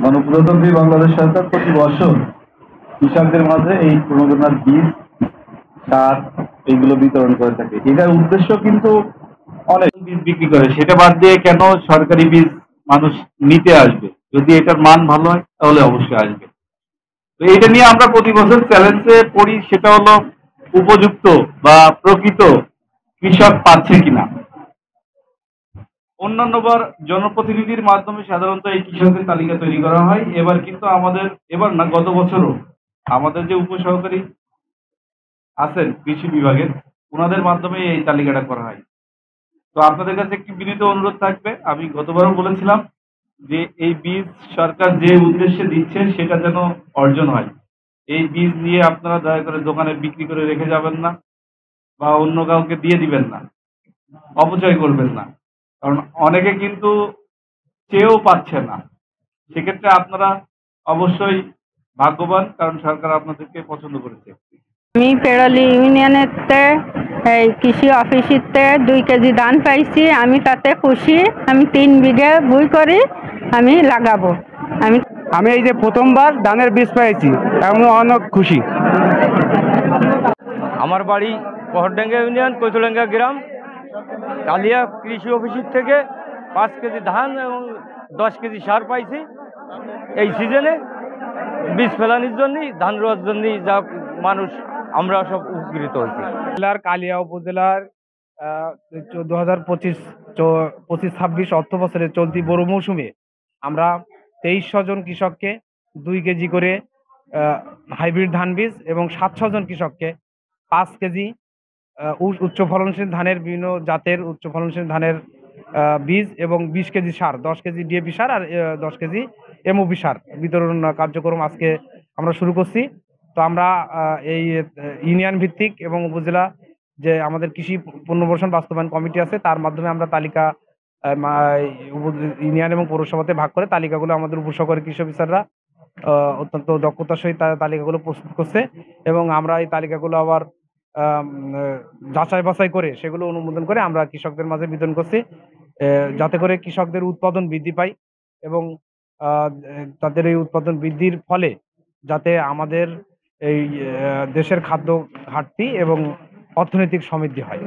গণপ্রজাতন্ত্রী বাংলাদেশ সরকার প্রতি বছর কৃষকদের মাঝে এই প্রণোদনার বীজ, সার এইগুলো বিতরণ করে থাকে। এটার উদ্দেশ্য কিন্তু অনেক বীজ বিক্রি করে, সেটা বাদ দিয়ে কেন সরকারি বীজ মানুষ নিতে আসবে? যদি এটার মান ভালো হয় তাহলে অবশ্যই আসবে। তো এটা নিয়ে আমরা প্রতি বছর চ্যালেঞ্জে পড়ি, সেটা হলো উপযুক্ত বা প্রকৃত কৃষক পাচ্ছে কিনা। অন্যান্যবার জনপ্রতিনিধির মাধ্যমে সাধারণত এই কৃষকদের তালিকা তৈরি করা হয়। এবার কিন্তু আমাদের, এবার না গত বছরও আমাদের যে উপসহকারী আছেন কৃষি বিভাগের, ওনাদের মাধ্যমে এই তালিকাটা করা হয়। তো আপনাদের কাছে একটি বিনীত অনুরোধ থাকবে, আমি গতবারও বলেছিলাম যে এই বীজ সরকার যে উদ্দেশ্যে দিচ্ছে সেটা যেন অর্জন হয়। এই বীজ নিয়ে আপনারা দয়া করে দোকানে বিক্রি করে রেখে যাবেন না, বা অন্য কাউকে দিয়ে দিবেন না, অপচয় করবেন না। কারণ অনেকে কিন্তু চেয়েও পাচ্ছে না। সেক্ষেত্রে আপনারা অবশ্যই ভাগ্যবান, কারণ সরকার আপনাদেরকে পছন্দ করেছে। আমি পেরলি ইউনিয়নেতে এই কৃষি অফিসেতে 2 কেজি ধান পাইছি। আমি তাতে খুশি। আমি 3 বিঘে বই করি আমি লাগাবো। আমি আমি এই যে প্রথমবার ধানের বীজ পেয়েছি, আমি অনেক খুশি। আমার বাড়ি পহরডাঙ্গা ইউনিয়ন কৈতলাঙ্গা গ্রাম। কালিয়া কৃষি অফিসের থেকে 5 কেজি ধান এবং 10 কেজি সার পাইছি। এই সিজনে বীজ ফেলানির জন্যই, ধান রোয়ার জন্যই যা মানুষ আমরা সব উপকৃত হয়েছি। জেলার কালিয়া উপজেলার 2025-26 অর্থ বছরে চলতি বড় মৌসুমে আমরা 2300 জন কৃষককে 2 কেজি করে হাইব্রিড ধান বীজ এবং 700 জন কৃষককে 5 কেজি উচ্চ ফলনশীল ধানের বিভিন্ন জাতের উচ্চ ফলনশীল ধানের বীজ এবং 20 কেজি সার, 10 কেজি ডিএপি সার আর 10 কেজি এমওপি সার বিতরণ কার্যক্রম আজকে আমরা শুরু করছি। তো আমরা এই ইউনিয়ন ভিত্তিক এবং উপজেলা যে আমাদের কৃষি পুনর্বাসন বাস্তবায়ন কমিটি আছে, তার মাধ্যমে আমরা তালিকা ইউনিয়ন এবং পৌরসভাতে ভাগ করে তালিকাগুলো আমাদের উপসহকারী কৃষি অফিসাররা অত্যন্ত দক্ষতার সহিত তালিকাগুলো প্রস্তুত করছে এবং আমরা এই তালিকাগুলো আবার যাচাই বাছাই করে সেগুলো অনুমোদন করে আমরা কৃষকদের মাঝে বিতরণ করছি, যাতে করে কৃষকদের উৎপাদন বৃদ্ধি পায় এবং তাদের এই উৎপাদন বৃদ্ধির ফলে যাতে আমাদের এই দেশের খাদ্য ঘাটতি এবং অর্থনৈতিক সমৃদ্ধি হয়।